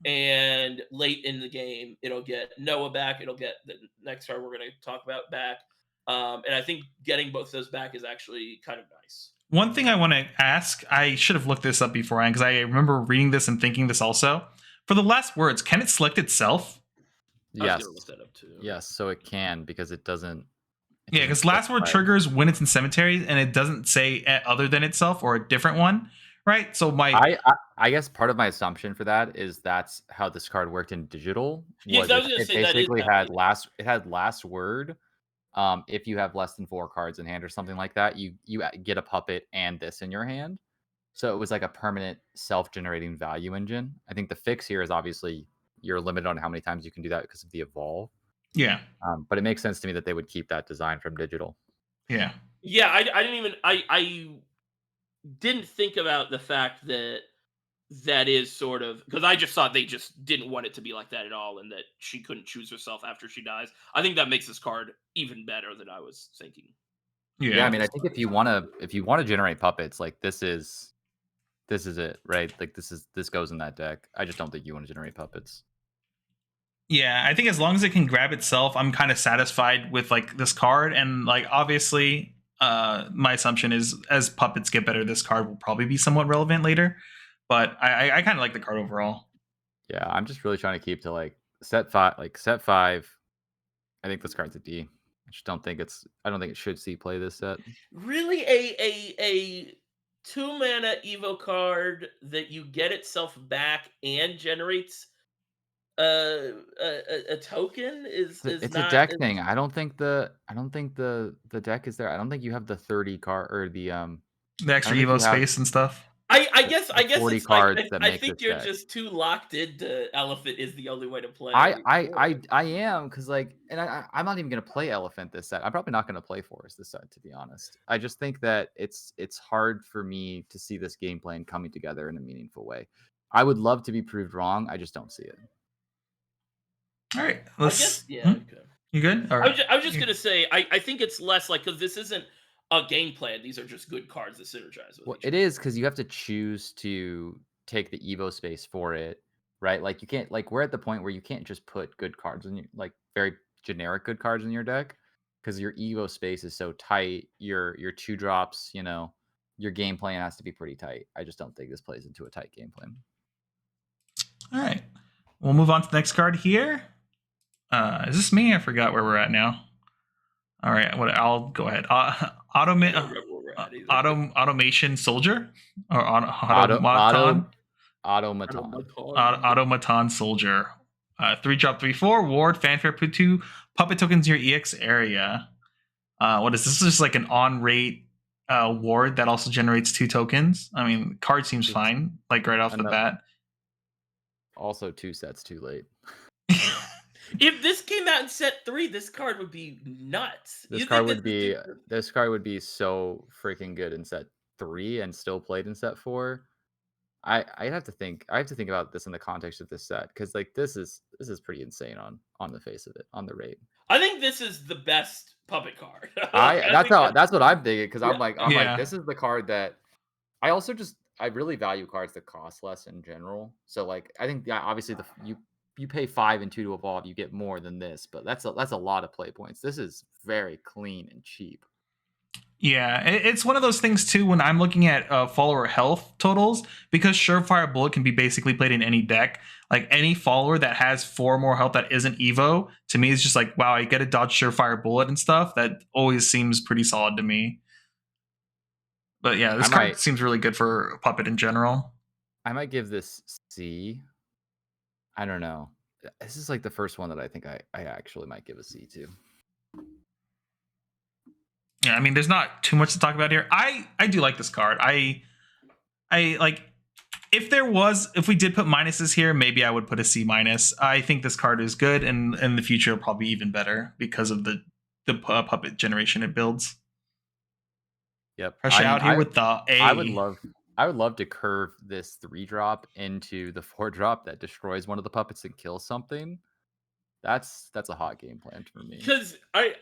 And late in the game, it'll get Noah back. It'll get the next card we're going to talk about back. And I think getting both those back is actually kind of nice. One thing I want to ask, I should have looked this up beforehand because I remember reading this and thinking this also. For the last words, can it select itself? I was Yes. gonna look that up too. Yes, so it can because it doesn't. Yeah, because last word triggers when it's in cemetery, and it doesn't say other than itself or a different one, right? So I guess part of my assumption for that is that's how this card worked in digital. Yes, I was gonna It say that is basically how it had last word. If you have less than 4 cards in hand or something like that, you get a puppet and this in your hand. So it was like a permanent self-generating value engine. I think the fix here is obviously you're limited on how many times you can do that because of the evolve. Yeah. But it makes sense to me that they would keep that design from digital. Yeah. Yeah, I didn't even I didn't think about the fact that is sort of because I just thought they just didn't want it to be like that at all, and that she couldn't choose herself after she dies. I think that makes this card even better than I was thinking. Yeah, I mean, I think if you want to generate puppets, like this is it, right? Like this goes in that deck. I just don't think you want to generate puppets. Yeah, I think as long as it can grab itself, I'm kind of satisfied with like this card. And like obviously, my assumption is as puppets get better, this card will probably be somewhat relevant later. But I kind of like the card overall. Yeah, I'm just really trying to keep to like set 5. Like set 5, I think this card's a D. I don't think it should see play this set. Really, a 2 mana Evo card that you get itself back and generates a token is It's not a deck thing. I don't think the deck is there. I don't think you have the 30 card or the extra I don't think Evo you have space and stuff. I guess 40 it's cards like that I make think this you're deck. just too locked into Elephant is the only way to play. I am because like, and I'm not even gonna play Elephant this set. I'm probably not gonna play Forest this set, to be honest. I just think that it's hard for me to see this game plan coming together in a meaningful way. I would love to be proved wrong. I just don't see it. All right, Okay. You good? I was just gonna say I think it's less like because this isn't a game plan. These are just good cards that synergize with each It is because you have to choose to take the Evo space for it, right? Like you can't like we're at the point where you can't just put good cards in your like very generic good cards in your deck because your Evo space is so tight. Your 2 drops, your game plan has to be pretty tight. I just don't think this plays into a tight game plan. All right, we'll move on to the next card here. Is this me? I forgot where we're at now. All right, I'll go ahead. Automation Soldier or Automaton Soldier. 3 drop 3/4 ward fanfare. Put 2 puppet tokens in your EX area. What is this? This is just like an on rate ward that also generates 2 tokens. I mean, card seems fine, like right off the bat. Also, 2 sets too late. If this came out in set 3, this card would be nuts. This card would be so freaking good in set 3 and still played in set 4. I have to think about this in the context of this set because like this is pretty insane on the face of it, on the rate. I think this is the best puppet card. That's what I'm thinking because I'm like Yeah. this is the card that I also I really value cards that cost less in general. So like I think obviously you you pay 5 and 2 to evolve, you get more than this, but that's a lot of play points. This is very clean and cheap. Yeah, it's one of those things too. When I'm looking at follower health totals, because Surefire Bullet can be basically played in any deck. Like any follower that has 4 more health that isn't Evo, to me is just like, wow, I get to dodge Surefire Bullet and stuff. That always seems pretty solid to me. But yeah, this card seems really good for Puppet in general. I might give this C. I don't know. This is like the first one that I think I actually might give a C to. Yeah, I mean, there's not too much to talk about here. I do like this card. I like, if we did put minuses here, maybe I would put a C minus. I think this card is good, and in the future it'll probably be even better because of the Puppet generation it builds. Yep. Fresh out here with the A. I would love to curve this 3-drop into the 4-drop that destroys one of the puppets and kills something. That's a hot game plan for me. Because I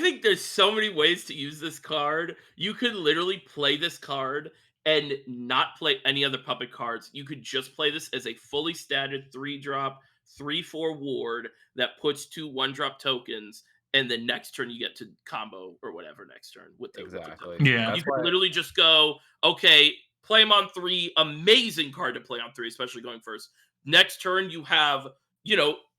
think there's so many ways to use this card. You could literally play this card and not play any other puppet cards. You could just play this as a fully statted 3-drop, 3/4 ward that puts 2 1-drop tokens, and then next turn you get to combo or whatever next turn with the exactly. Yeah, you could literally just go, okay, play him on 3. Amazing card to play on 3, especially going first. Next turn you have,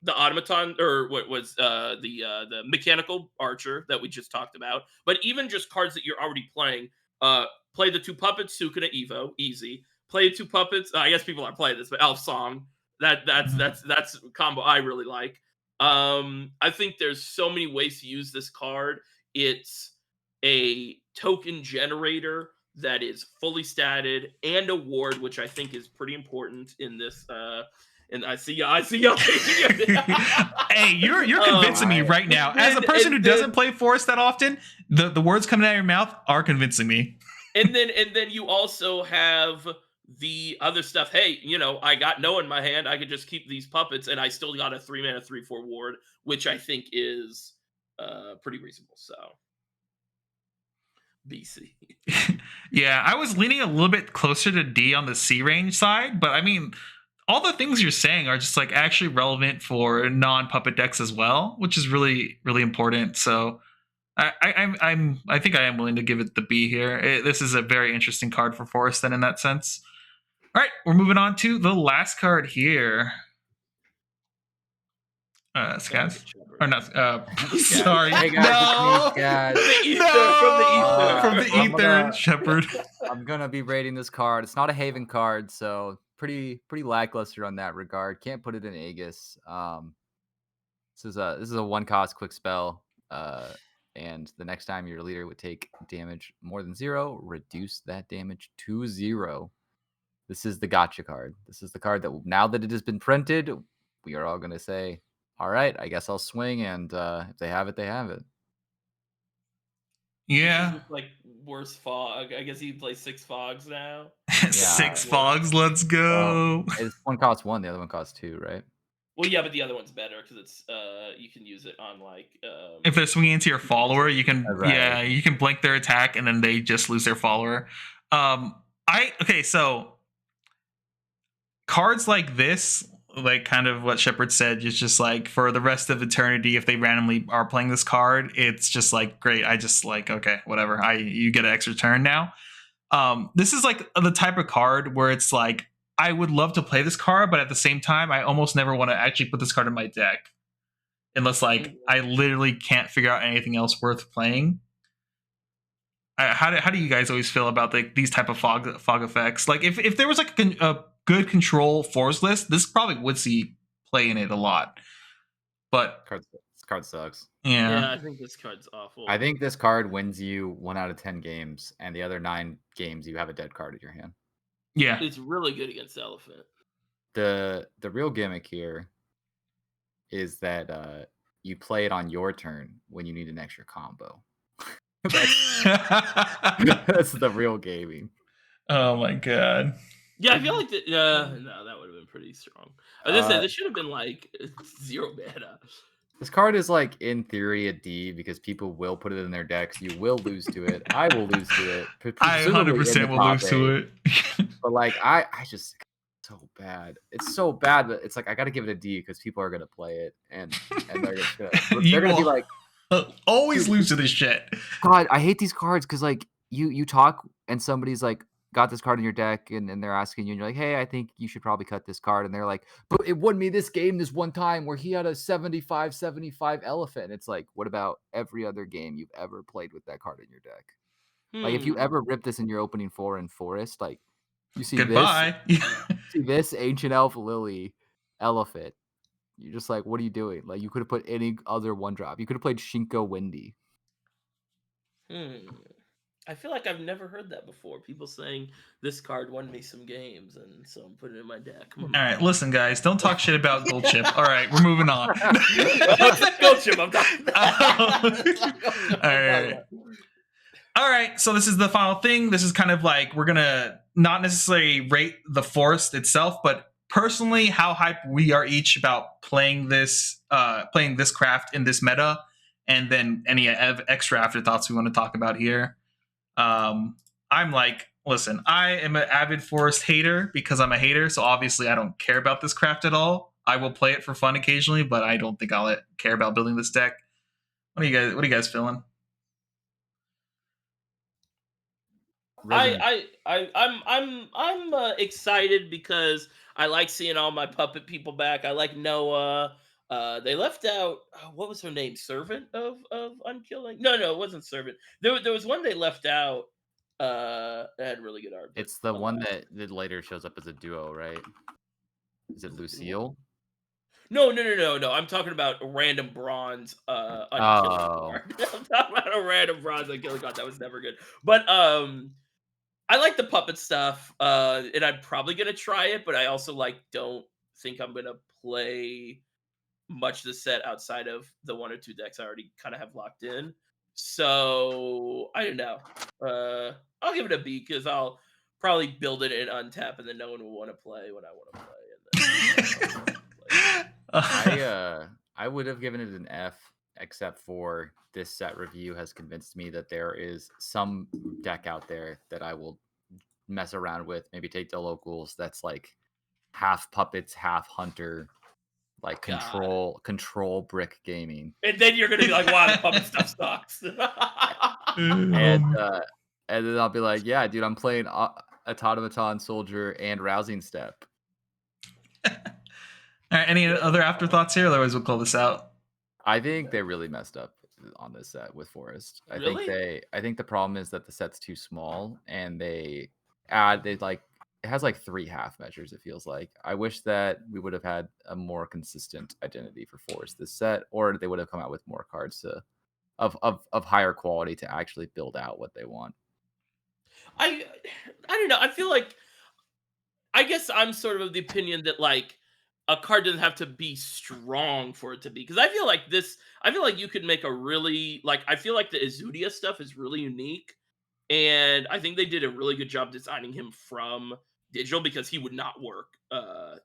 the automaton, or what was the mechanical archer that we just talked about. But even just cards that you're already playing, play the 2 puppets, Sukuna Evo, easy. Play 2 puppets. I guess people aren't playing this, but Elf Song. That's a combo I really like. I think there's so many ways to use this card. It's a token generator that is fully statted and a ward, which I think is pretty important in this. And I see y'all. Hey, you're convincing me right now. As a person who doesn't play Forest that often, the words coming out of your mouth are convincing me. And then you also have the other stuff. Hey, I got no in my hand. I could just keep these puppets, and I still got a 3-mana 3/4 ward, which I think is pretty reasonable. So BC. Yeah, I was leaning a little bit closer to D on the C range side, but I mean, all the things you're saying are just like actually relevant for non-puppet decks as well, which is really, really important. So I think I am willing to give it the B here. This is a very interesting card for Forest then in that sense. All right, we're moving on to the last card here. Scaz? Or not? Sorry. Hey guys, From the ether, Shepard. I'm gonna be rating this card. It's not a Haven card, so pretty lackluster on that regard. Can't put it in Aegis. This is a 1-cost quick spell. And the next time your leader would take damage more than 0, reduce that damage to 0. This is the gotcha card. This is the card that, now that it has been printed, we are all going to say, all right, I guess I'll swing, and if they have it, they have it. Yeah. Like worse fog. I guess he plays 6 fogs now. 6 fogs, let's go. It's one costs 1, the other one costs 2, right? Well, yeah, but the other one's better because it's you can use it on like if they're swinging into your follower, you can you can blink their attack and then they just lose their follower. So cards like this, like kind of what Shepard said, is just like for the rest of eternity, if they randomly are playing this card, it's just like great. I just like, okay, whatever. You get an extra turn now. This is like the type of card where it's like, I would love to play this card, but at the same time, I almost never want to actually put this card in my deck. Unless, like, I literally can't figure out anything else worth playing. How do you guys always feel about these type of fog effects? Like, if there was like a good control force list, this probably would see play in it a lot. But this card sucks. Yeah, I think this card's awful. I think this card wins you 1 out of 10 games, and the other 9 games you have a dead card in your hand. Yeah, it's really good against Elephant. The real gimmick here is that you play it on your turn when you need an extra combo. That's the real gaming. Oh my god. Yeah, I feel like no, that would have been pretty strong. This should have been like 0 mana. This card is like in theory a D because people will put it in their decks. You will lose to it. I will lose to it. I 100% will lose to it. But like I just so bad. It's so bad, but it's like I gotta give it a D because people are gonna play it and they're just gonna You be will like, always dude, lose to this shit. God, I hate these cards because like you talk and somebody's like got this card in your deck and they're asking you and you're like, hey, I think you should probably cut this card, and they're like, but it won me this game this one time where he had a 75/75 elephant. It's like, what about every other game you've ever played with that card in your deck? Like if you ever rip this in your opening 4 in Forest, like you see Goodbye. this Ancient Elf Lily elephant, you're just like, what are you doing? Like you could have put any other 1-drop. You could have played Shinko Windy. I feel like I've never heard that before. People saying this card won me some games, and so I'm putting it in my deck. All right, listen, guys, don't talk shit about Gold Chip. All right, we're moving on. Gold Chip, I'm talking about. All right. All right, so this is the final thing. This is kind of like we're gonna not necessarily rate the forest itself, but personally, how hyped we are each about playing this craft in this meta, and then any extra afterthoughts we want to talk about here. I'm like, listen, I am an avid forest hater because I'm a hater, so obviously I don't care about this craft at all. I will play it for fun occasionally, but I don't think I'll care about building this deck. What are you guys feeling? I'm excited because I like seeing all my puppet people back. I like Noah. They left out what was her name? Servant of Unkilling? No, it wasn't Servant. There was one they left out. That had really good art. It's the one that later shows up as a duo, right? Is it Lucille? No. I'm talking about a random bronze Unkilling card. I'm talking about a random bronze Unkilling card. That was never good. But I like the puppet stuff, and I'm probably gonna try it, but I also don't think I'm gonna play much of the set outside of the 1 or 2 decks I already kind of have locked in. So I don't know. I'll give it a B because I'll probably build it in untap, and then no one will want to play when I want to play. And then I would have given it an F, except for this set review has convinced me that there is some deck out there that I will mess around with, maybe take to locals, that's like half puppets, half hunter, like control brick gaming. And then you're gonna be like, wow, the puppet stuff sucks. And then I'll be like, yeah, dude, I'm playing Automaton Soldier and Rousing Step. All right, any other afterthoughts here? Otherwise, we'll call this out. I think they really messed up on this set with Forest. I think the problem is that the set's too small, and it has like 3 half measures, it feels like. I wish that we would have had a more consistent identity for Forest this set, or they would have come out with more cards of higher quality to actually build out what they want. I don't know. I feel like, I guess I'm sort of the opinion that a card doesn't have to be strong for it to be, because I feel like you could make a really I feel like the Audia stuff is really unique, and I think they did a really good job designing him from digital, because he would not work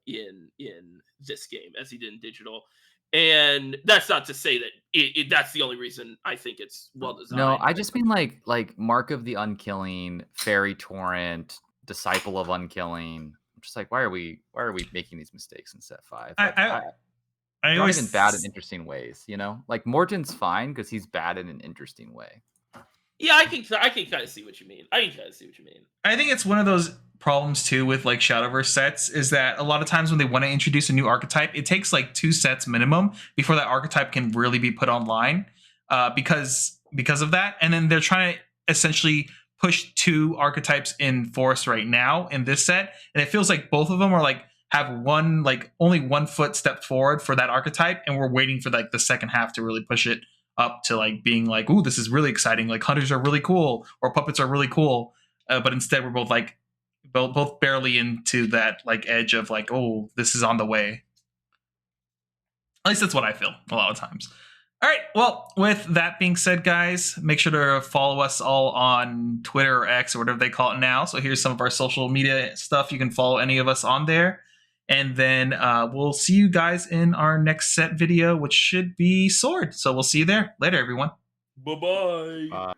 in this game as he did in digital. And that's not to say that that's the only reason I think it's well designed. No, I just mean like Mark of the Unkilling, Fairy Torrent, Disciple of Unkilling. I'm just like, why are we making these mistakes in set 5? I always even bad in interesting ways, you know? Like Morton's fine because he's bad in an interesting way. Yeah, I can kind of see what you mean. I think it's one of those problems too with Shadowverse sets, is that a lot of times when they want to introduce a new archetype, it takes 2 sets minimum before that archetype can really be put online, because of that. And then they're trying to essentially push 2 archetypes in Forest right now in this set, and it feels like both of them are have one only 1 foot step forward for that archetype, and we're waiting for the second half to really push it up to being ooh, this is really exciting, hunters are really cool or puppets are really cool, but instead we're both both barely into that edge of oh, this is on the way. At least that's what I feel a lot of times. All right, well, with that being said, guys, make sure to follow us all on Twitter or X or whatever they call it now. So here's some of our social media stuff. You can follow any of us on there. And then we'll see you guys in our next set video, which should be Sword. So we'll see you there. Later, everyone. Bye-bye.